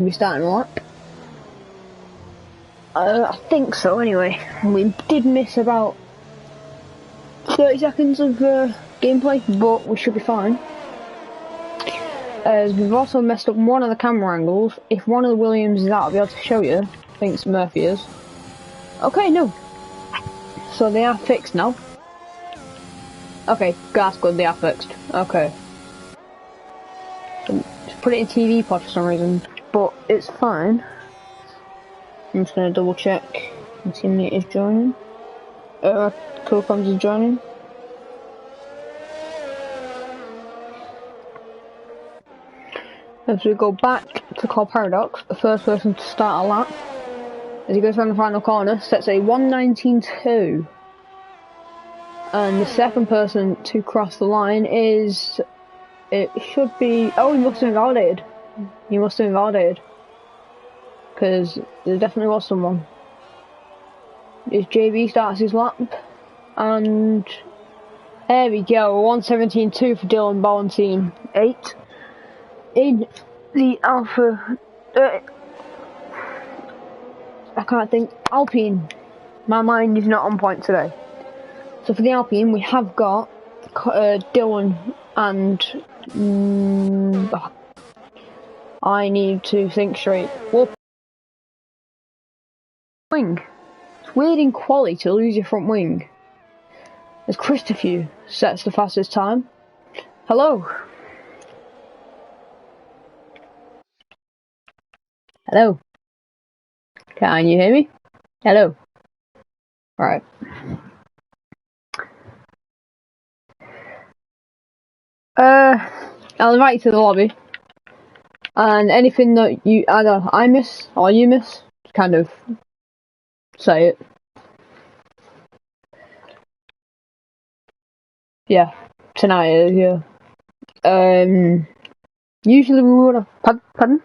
We're starting a lap. I think so anyway. We did miss about 30 seconds of gameplay, but we should be fine. As we've also messed up one of the camera angles. If one of the Williams is out, I'll be able to show you. I think it's Murphy is. Okay, no. So they are fixed now. Okay, that's good, they are fixed. Okay. Just put it in TV pod for some reason, but it's fine. I'm just gonna double check. My teammate is joining. Co-coms is joining. As we go back to Call Paradox, the first person to start a lap, as he goes around the final corner, sets a 1:19.2. And the second person to cross the line is... It should be... Oh, he must have invalidated. He must have invalidated. Because there definitely was someone. As JB starts his lap. And... There we go, 1:17.2 for Dylan Ballantine 8. In the Alpha... I can't think. Alpine. My mind is not on point today. So for the Alpine, we have got Dylan and... I need to think straight. Whoop. Wing. It's weird in quali to lose your front wing. As Christopher sets the fastest time. Hello. Hello. Can you hear me? Hello. Alright. I'll invite you to the lobby. And anything that you either I miss or you miss, kind of say it. Yeah, tonight, yeah. Usually we would have... Pardon?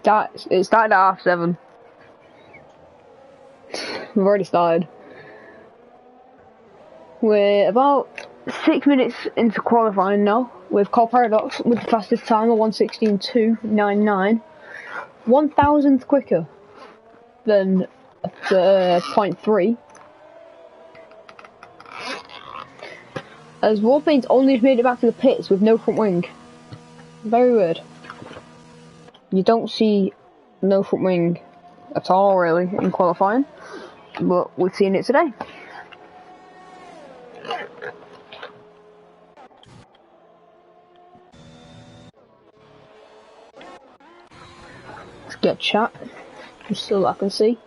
It started at 7:30. We've already started. We're about 6 minutes into qualifying now, with Call Paradox with the fastest time of 1:16.299. 1,000th quicker than the 0.3. As Warplane's only made it back to the pits with no front wing. Very weird. You don't see no front wing at all, really, in qualifying, but we've seen it today. Let's get chat, just so I can see.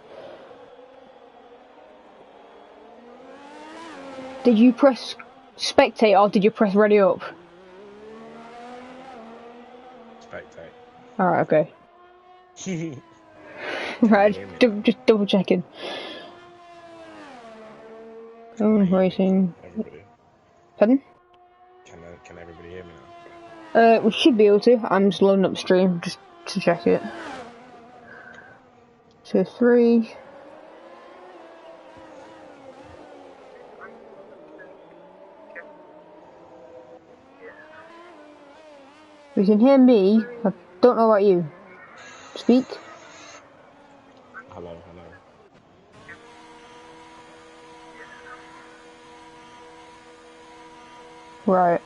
Did you press spectate or did you press ready up? Spectate. Alright, okay. Right, just double checking. Oh, racing. Everybody. Pardon? Can everybody hear me now? We should be able to. I'm just loading up the stream just to check it. 2, 3. You can hear me. I don't know about you. Speak. Hello. Right.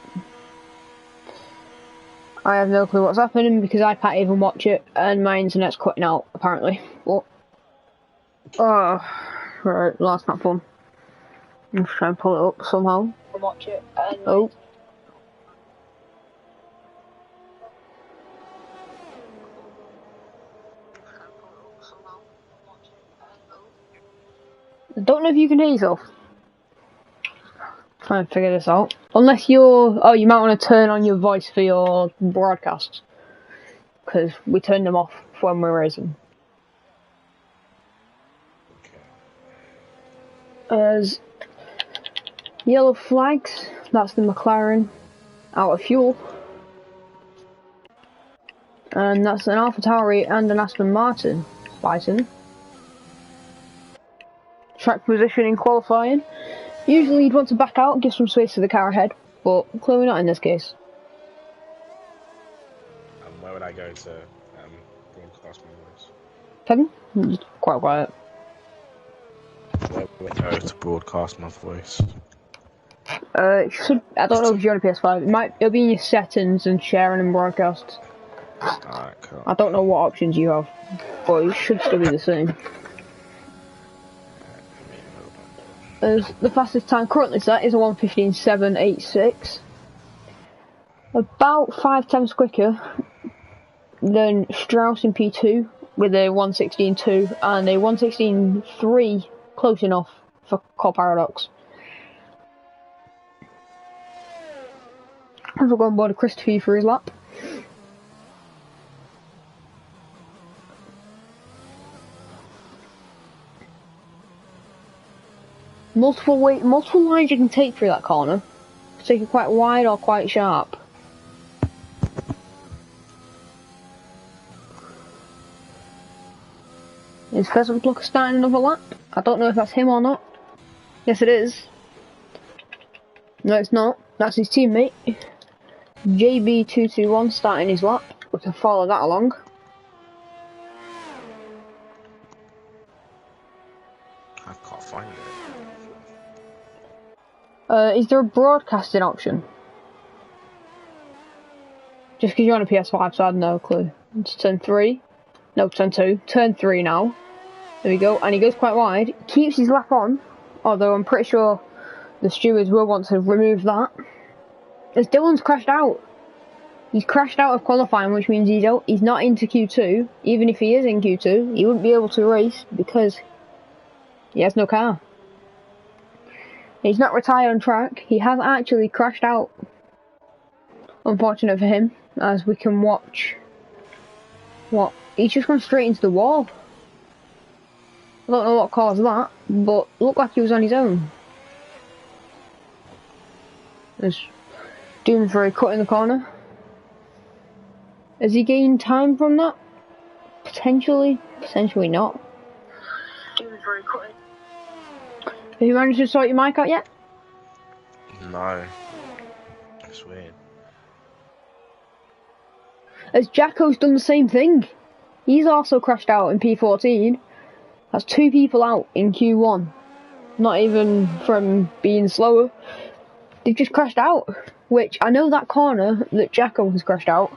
I have no clue what's happening because I can't even watch it and my internet's cutting out, apparently. What? Oh, right, that's not fun. I'm just trying to pull it up somehow. Watch it and oh. I don't know if you can hear yourself. Trying to figure this out. Unless you're... Oh, you might want to turn on your voice for your broadcasts. Because we turned them off when we were racing. As yellow flags, that's the McLaren out of fuel. And that's an AlphaTauri and an Aston Martin Bison. Track position in qualifying. Usually you'd want to back out, give some space to the car ahead, but clearly not in this case. Where would I go to broadcast my voice? Pardon? Quite quiet. Where would I go to broadcast my voice? It should. I don't know if you're on a PS5. It'll be in your settings and sharing and broadcasts. Alright, cool. I don't know what options you have, but it should still be the same. As the fastest time currently set is a 1:15.786. About 5 times quicker than Strauss in P2 with a 1:16.2 and a 1:16.3 close enough for Core Paradox. As we'll go on board Christopher for his lap. Multiple lines you can take through that corner. Take it quite wide or quite sharp. Is Pheasant Plucker starting another lap? I don't know if that's him or not. Yes, it is. No, it's not. That's his teammate. JB221 starting his lap. We can follow that along. I can't find it. Is there a broadcasting option? Just because you're on a PS5, so I have no clue. It's turn 3. No, turn 2. Turn 3 now. There we go. And he goes quite wide. Keeps his lap on. Although I'm pretty sure the stewards will want to remove that. As Dylan's crashed out. He's crashed out of qualifying, which means he's not into Q2. Even if he is in Q2, he wouldn't be able to race because he has no car. He's not retired on track. He has actually crashed out. Unfortunate for him, as we can watch. What? He's just gone straight into the wall. I don't know what caused that, but looked like he was on his own. There's Doomsbury cutting the corner. Has he gained time from that? Potentially. Potentially not. Doomsbury cutting. Have you managed to sort your mic out yet? No. It's weird. As Jacko's done the same thing. He's also crashed out in P14. That's 2 people out in Q1. Not even from being slower. They've just crashed out. Which, I know that corner that Jacko has crashed out.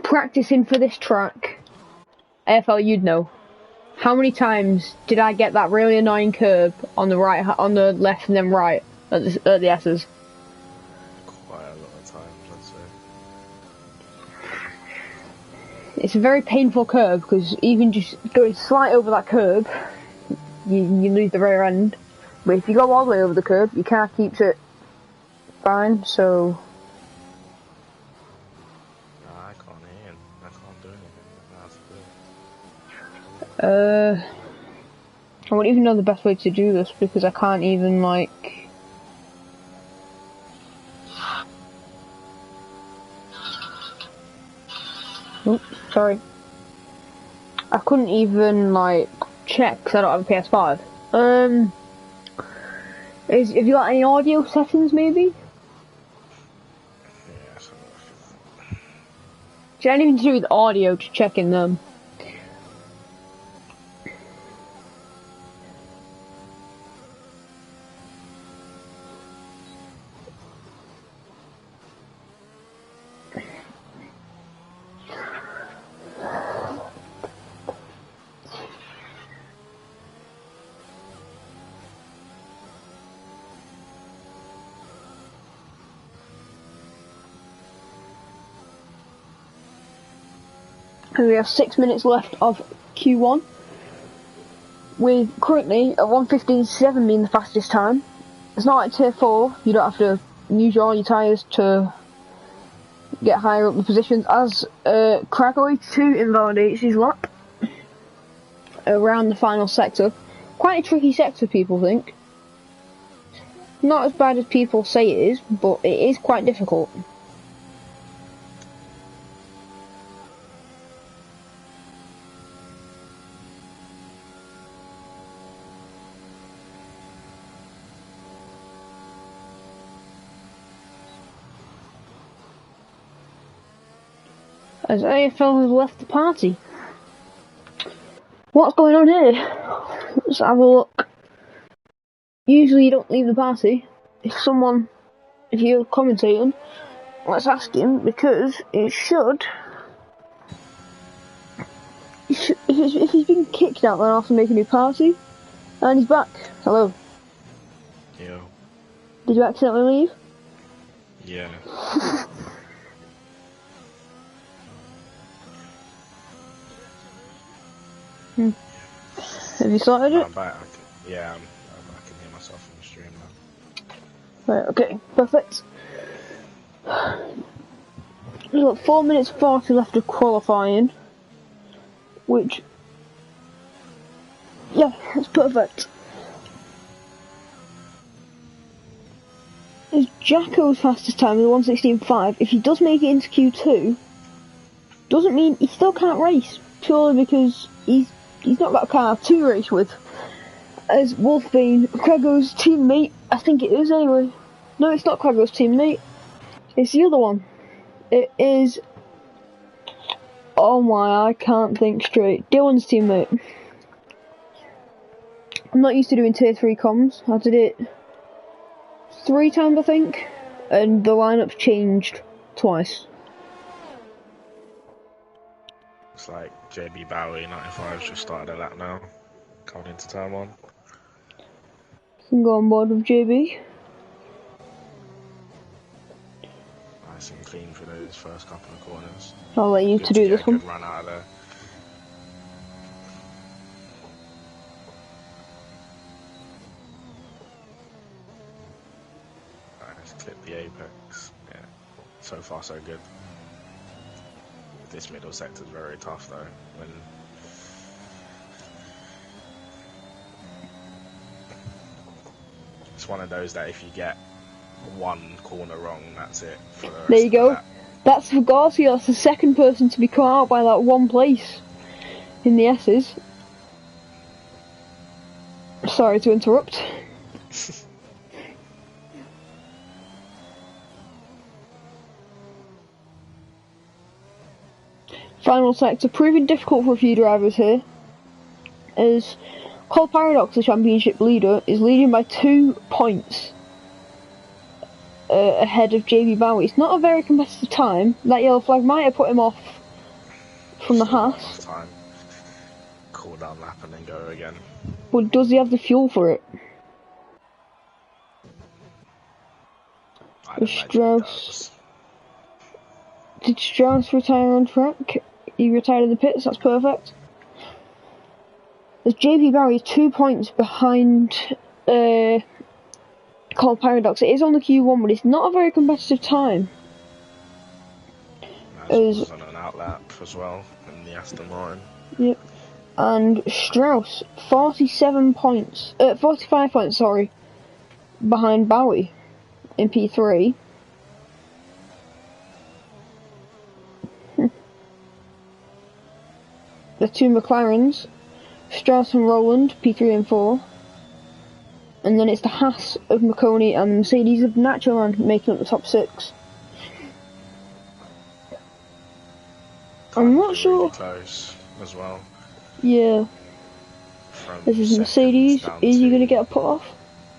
Practicing for this track. AFL, you'd know. How many times did I get that really annoying curb on the right, on the left and then right at the S's? Quite a lot of times, I'd say. It's a very painful curb because even just going slight over that curb, you lose the rear end. But if you go all the way over the curb, your car keeps it fine. So. I can't hear him. I can't do anything. I wouldn't even know the best way to do this because I can't even like. Oops, sorry. I couldn't even like check because I don't have a PS5. Have you got any audio settings maybe? Yeah, so Do you have anything to do with audio to check in them? And we have 6 minutes left of Q1, with currently a 1:15.7 being the fastest time. It's not like Tier 4, you don't have to use all your tyres to get higher up the positions, as Krakow 2 invalidates his lap around the final sector. Quite a tricky sector, people think. Not as bad as people say it is, but it is quite difficult. As AFL has left the party. What's going on here? Let's have a look. Usually you don't leave the party. If you're commentating, let's ask him, because it should... If he's been kicked out, then I'll have to make a new party. And he's back. Hello. Yo. Did you accidentally leave? Yeah. Have you started it? I'm back. I can hear myself on the stream now. Right, okay, perfect. We've got 4 minutes 40 left of qualifying. Which... yeah, that's perfect. Is Jacko's fastest time is 1:16.5. If he does make it into Q2, doesn't mean he still can't race, purely because he's not got a car to race with. As Wolfbane, Craigo's teammate, I think it is anyway. No, it's not Craigo's teammate. It's the other one. It is... oh my, I can't think straight. Dylan's teammate. I'm not used to doing tier 3 comms. I did it 3 times, I think, and the lineup's changed twice. It's like JB Bowie 95's just started a lap now, coming into turn 1. Can go on board with JB. Nice and clean for those first couple of corners. I'll let you Good to do this one. Good run out of there. Clip the apex. Yeah, so far so good. This middle sector is very tough though. When it's one of those that if you get one corner wrong, that's it. For the rest there you go. Of that's for Garcia. That's the second person to be caught out by that one place in the S's. Sorry to interrupt. Final sector, proving difficult for a few drivers here, as Cole Paradox, the championship leader, is leading by 2 points ahead of JB Bowie. It's not a very competitive time. That yellow flag might have put him off from the Haas. Time. Cool down lap and then go again. But does he have the fuel for it? Strauss. Did Strauss retire on track? He retired in the pits, that's perfect. As JP Barry is 2 points behind Cole Paradox. It is on the Q1, but it's not a very competitive time. As on an outlap as well in the Aston Martin. Yep. And Strauss, 45 points, sorry, behind Bowie in P3. The 2 McLarens, Strauss and Rowland, P3 and 4. And then it's the Haas of McConey and the Mercedes of Nachoman making up the top 6. I'm not sure. Really close as well. Yeah. This is Mercedes. Is he going to get a put off?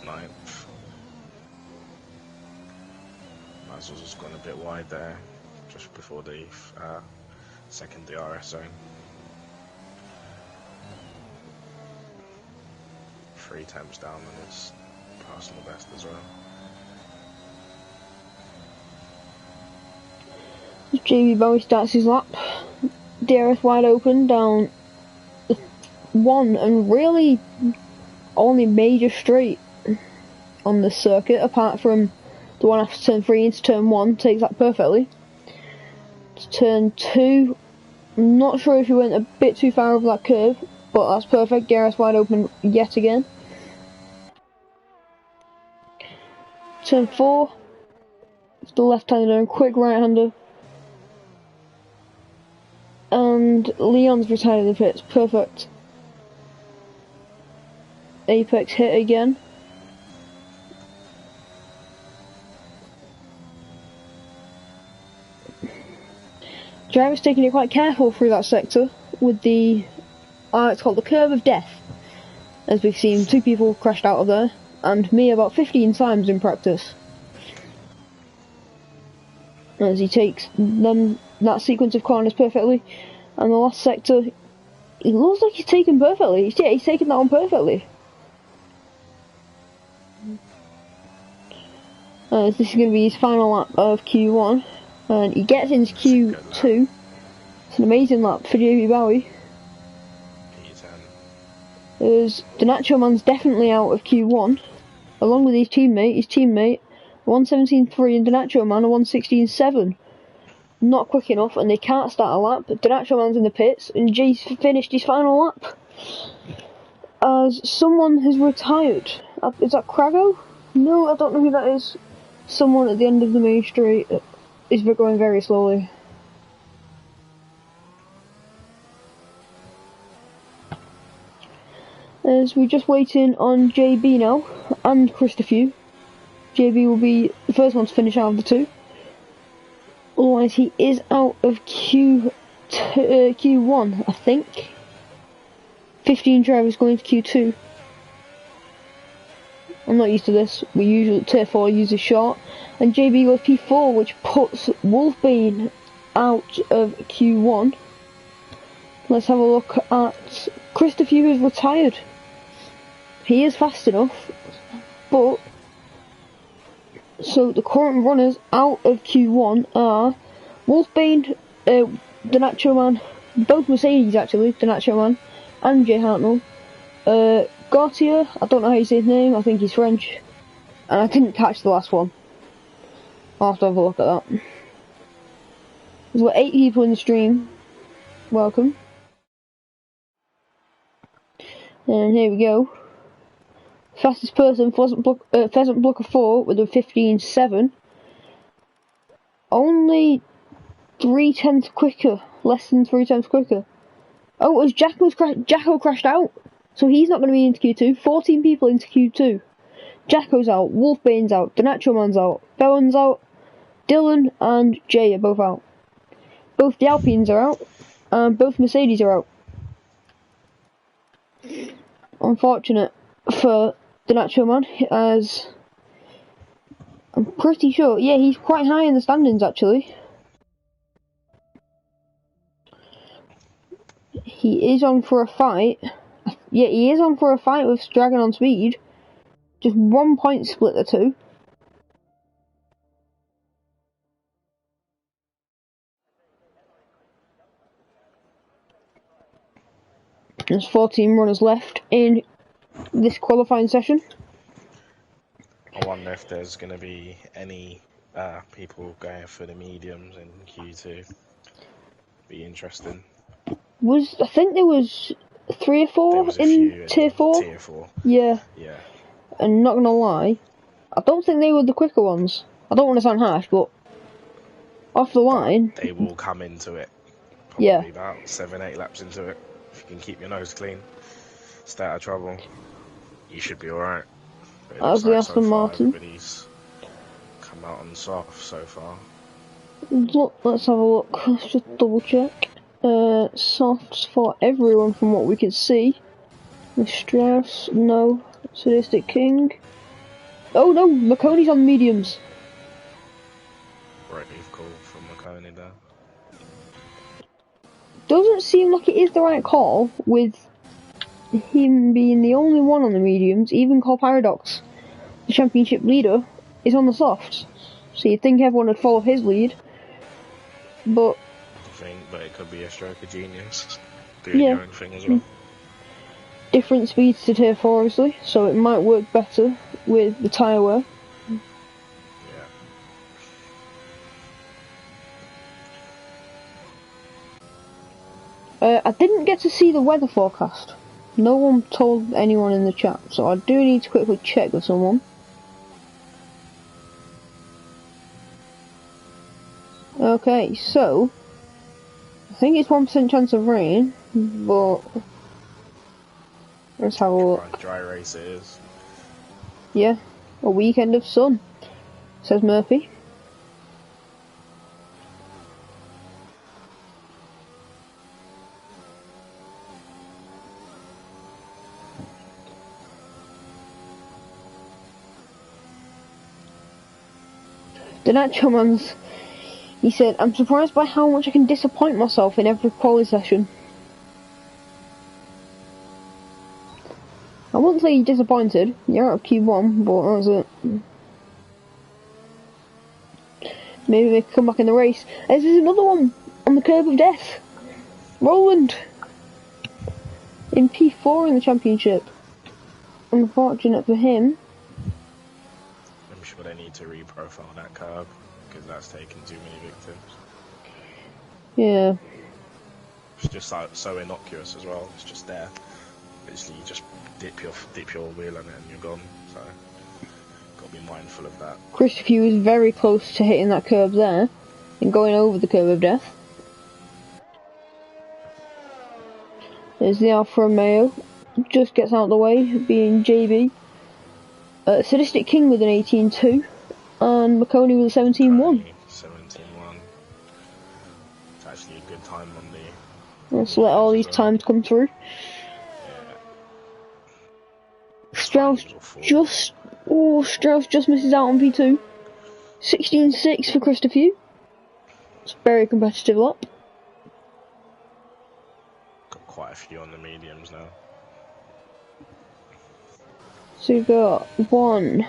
9th. Mazzel's just gone a bit wide there, just before the second DRS zone. 3 temps down on his personal best as well. JB Bowie starts his lap. DRS wide open down 1 and really only major straight on this circuit, apart from the one after turn 3 into turn 1, takes that perfectly. To turn 2, I'm not sure if he went a bit too far over that curve, but that's perfect. DRS wide open yet again. Turn 4, the left-hander and quick right-hander. And Leon's retired in the pits, perfect. Apex hit again. Driver's taking it quite careful through that sector with the, it's called the curve of death. As we've seen, 2 people crashed out of there, and me about 15 times in practice. As he takes that sequence of corners perfectly, and the last sector, it looks like he's taken perfectly. Yeah, he's taken that one perfectly. This is going to be his final lap of Q1, and he gets into Q2. It's an amazing lap for JB Bowie. As the Nacho Man's definitely out of Q1, along with his teammate 1:17.3 and the Nacho Man a 1:16.7. Not quick enough, and they can't start a lap. The Nacho Man's in the pits, and Jay's finished his final lap. As someone has retired. Is that Crago? No, I don't know who that is. Someone at the end of the main straight is going very slowly. As we're just waiting on JB now, and Christopher. JB will be the first one to finish out of the 2. Otherwise, he is out of Q1, I think. 15 drivers going to Q2. I'm not used to this. We usually Tier 4 uses short, and JB goes P4, which puts Wolfbane out of Q1. Let's have a look at Christopher, who's retired. He is fast enough, but so the current runners out of Q1 are Wolfbane, the Nacho Man, both Mercedes actually, the Nacho Man, and Jay Hartnell. Gautier, I don't know how you say his name, I think he's French, and I didn't catch the last one. I'll have to have a look at that. There's got 8 people in the stream. Welcome. And here we go. Fastest person, Pheasant Blocker 4 with a 15.7. Only 0.3 quicker, less than 3 times quicker. Oh, as Jacko crashed out, so he's not going to be into Q2. 14 people into Q2. Jacko's out, Wolfbane's out, the Nacho Man's out, Bowen's out, Dylan and Jay are both out. Both the Alpines are out, and both Mercedes are out. Unfortunate for the Nacho Man, as I'm pretty sure, yeah, he's quite high in the standings actually. He is on for a fight. Yeah, he is on for a fight with Dragon on Speed. Just 1 point split the 2. There's 14 runners left in this qualifying session. I wonder if there's going to be any people going for the mediums in Q2. Be interesting. I think there was 3 or 4 in Tier 4? Tier 4. Yeah. Yeah. And not gonna lie, I don't think they were the quicker ones. I don't want to sound harsh, but off the line... They will come into it. Probably yeah. about 7-8 laps into it. If you can keep your nose clean, stay out of trouble, you should be alright. As the Aston Martin. Everybody's come out on soft so far. Look, let's have a look. Let's just double check. Softs for everyone from what we can see. The Strauss, no. Sadistic King. Oh no, McConey's on mediums. Right, you've called from McConey there. Doesn't seem like it is the right call, with him being the only one on the mediums. Even Cole Paradox, the championship leader, is on the softs. So you'd think everyone would follow his lead. But it could be a stroke of genius. Doing your own thing as well. Different speeds to Tier 4 obviously, so it might work better with the tyre wear. I didn't get to see the weather forecast. No one told anyone in the chat, so I do need to quickly check with someone. Okay, so I think it's 1% chance of rain, but let's have a look. Dry race it is. Yeah, a weekend of sun, says Murphy. The Nacho Man's, he said, I'm surprised by how much I can disappoint myself in every quality session. I wouldn't say you're disappointed, you're out of Q1, but that's it. Maybe they can come back in the race. This is another one on the curb of death. Roland in P4 in the championship. Unfortunate for him. I'm sure they need to reprofile that curb because that's taken too many victims. Yeah. It's just so innocuous as well. It's just there. Basically, you just dip your wheel on it and you're gone. So, got to be mindful of that. Christopher was very close to hitting that curb there and going over the curb of death. There's the Alfa Romeo. Just gets out of the way, being JB. Sadistic King with an 18.2 and McConey with a 17.1. 17.1. It's actually a good time on the... Let's let all these times come through. Strauss just misses out on P2. 16.6 for Christopher. It's a very competitive lap. Got quite a few on the mediums now. So you've got 1,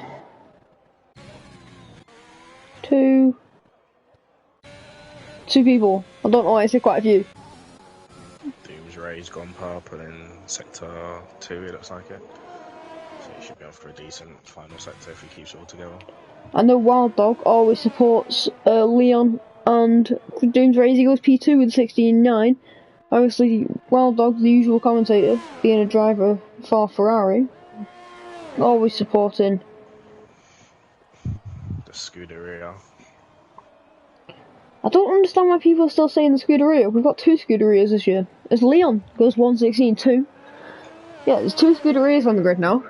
2 people. I don't know why I said quite a few. Doom's Ray's gone purple in sector 2, it looks like it. So he should be up for a decent final sector if he keeps it all together. I know Wild Dog always supports Leon and Doom's Ray. He goes P2 with 16.9. Obviously, Wild Dog's the usual commentator, being a driver for Ferrari. Always supporting the Scuderia. I don't understand why people are still saying the Scuderia. We've got 2 Scuderias this year. As Leon goes 1.16.2. Yeah, there's 2 Scuderias on the grid now.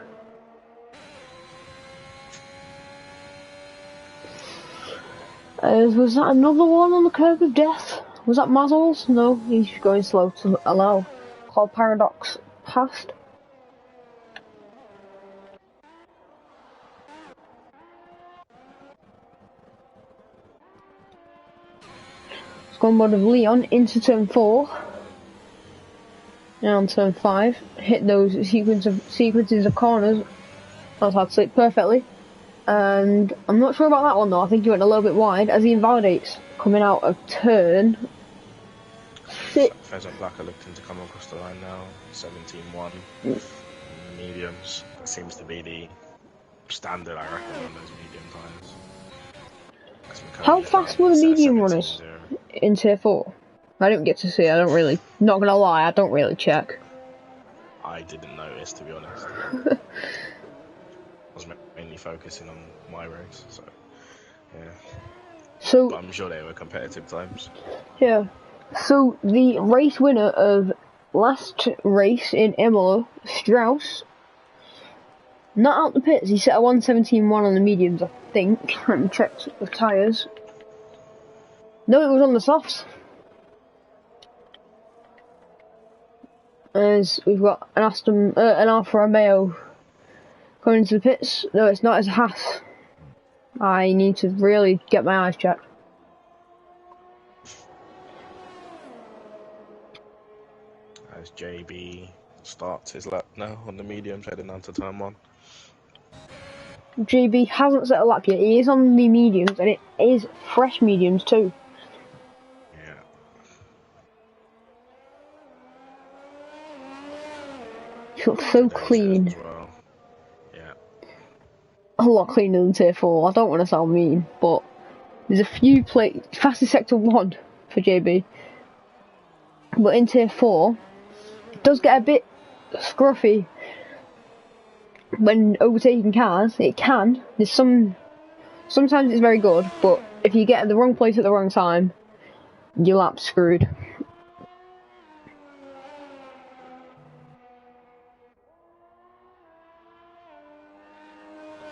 Was that another one on the curb of death? Was that Mazzles? No, he's going slow to allow Cloud Paradox past. Squad of Leon into turn 4. Now on turn 5. Hit those sequences of corners. That's hard to say perfectly. And I'm not sure about that one though. I think he went a little bit wide as he invalidates coming out of turn 6. Pheasant Black are looking to come across the line now. 17.1. Mediums. That seems to be the standard, I reckon, on those medium times. How fast were the medium runners in tier 4? I didn't get to see. I don't really. Not gonna lie, I don't really check. I didn't notice, to be honest. I was mainly focusing on my race, so yeah. So, but I'm sure they were competitive times. Yeah. So the race winner of last race in Imola, Strauss, not out the pits. He set a 1:17.1 on the mediums, I think. Let me check the tyres. No, it was on the softs. As we've got an Alfa Romeo going into the pits. No, it's not. It's a Haas. I need to really get my eyes checked. As JB starts his lap now on the mediums, heading on to turn 1. JB hasn't set a lap yet. He is on the mediums, and it is fresh mediums too. Yeah. He looks so clean. Well. Yeah. A lot cleaner than tier 4. I don't want to sound mean, but there's a few fastest sector 1 for JB. But in tier 4, it does get a bit scruffy when overtaking cars. It can. Sometimes it's very good, but if you get at the wrong place at the wrong time, your lap's screwed.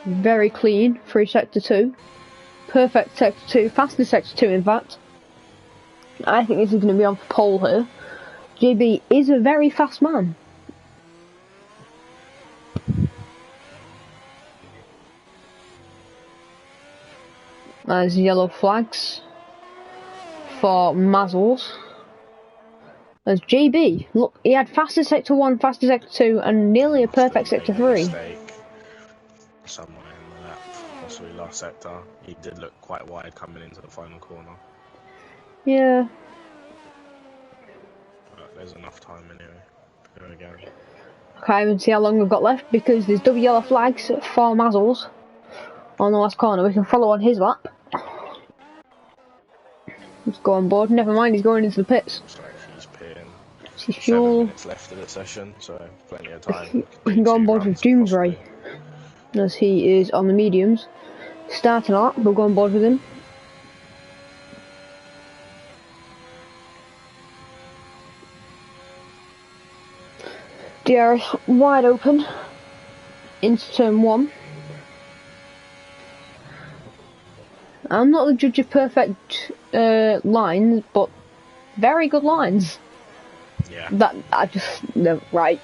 Very clean through sector 2. Perfect sector 2. Fastest sector 2 in fact. I think this is going to be on for pole here. JB is a very fast man. as yellow flags for Mazzles. As JB, look, he had fastest sector 1, fastest sector 2, and nearly a perfect sector 3. Somewhere in the lap, possibly last sector. He did look quite wide coming into the final corner. Yeah. But there's enough time anyway. Here we go. I can't even see how long we've got left because there's double yellow flags for Mazzles on the last corner. We can follow on his lap. Let's go on board. Never mind, he's going into the pits. Looks like he's pitting. He's fuel. 7 minutes left of the session, so plenty of time. We can go on board with Doomsray, as he is on the mediums. Starting out, we'll go on board with him. DRS wide open into turn 1. I'm not the judge of perfect lines, but very good lines. Yeah. That I just no right.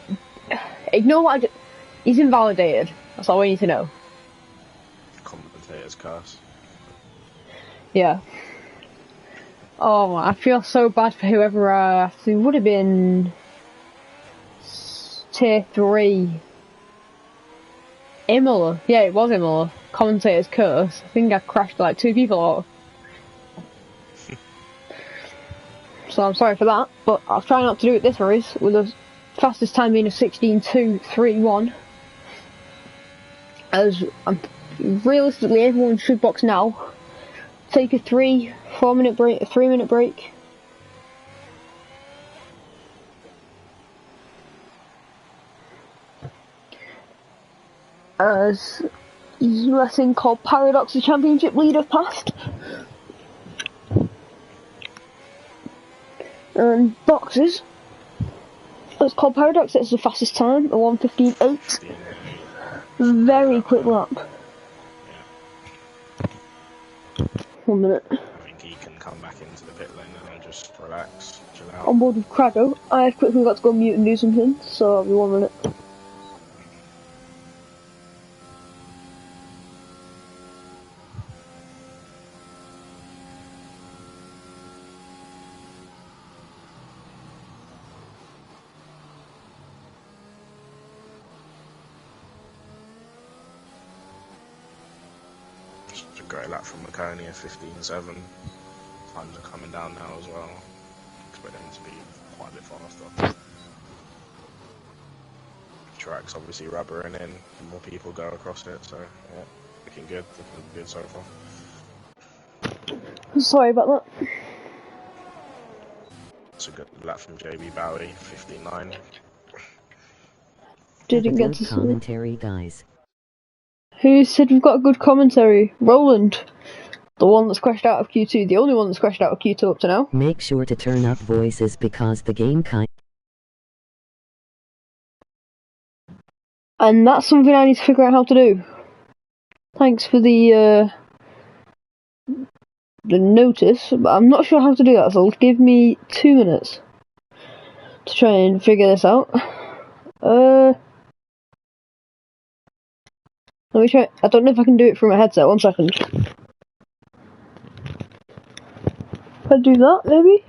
Ignore what I just. He's invalidated. That's all we need to know. Commentator's curse. Yeah. Oh, I feel so bad for whoever. It would have been tier 3. Imola. Yeah, it was Imola. Commentator's curse. I think I crashed like 2 people out. So I'm sorry for that, but I'll try not to do it this race, with the fastest time being a 16.231. As realistically, everyone should box now. Take a 3-4 minute break, a 3 minute break. As lesson called Paradox, the championship leader, passed. And boxes. It's called Paradox, it's the fastest time, a 1:15.8. Very quick lap. Yeah. 1 minute. I think he can come back into the pit lane and just relax, chill out. On board with Crado. I've quickly got to go mute and do something, so I'll be 1 minute. Great lap from Laconia, 15.7. Times are coming down now as well. Expect them to be quite a bit faster. Track's obviously rubbering in, more people go across it, so yeah, looking good so far. Sorry about that. It's a good lap from JB Bowie, 15.9. Didn't get to see commentary, guys. Who said we've got a good commentary? Roland. The one that's crashed out of Q2, the only one that's crashed out of Q2 up to now. Make sure to turn up voices because the game And that's something I need to figure out how to do. Thanks for the notice, but I'm not sure how to do that, so give me 2 minutes to try and figure this out. Let me try. I don't know if I can do it through my headset. 1 second. If I do that, maybe?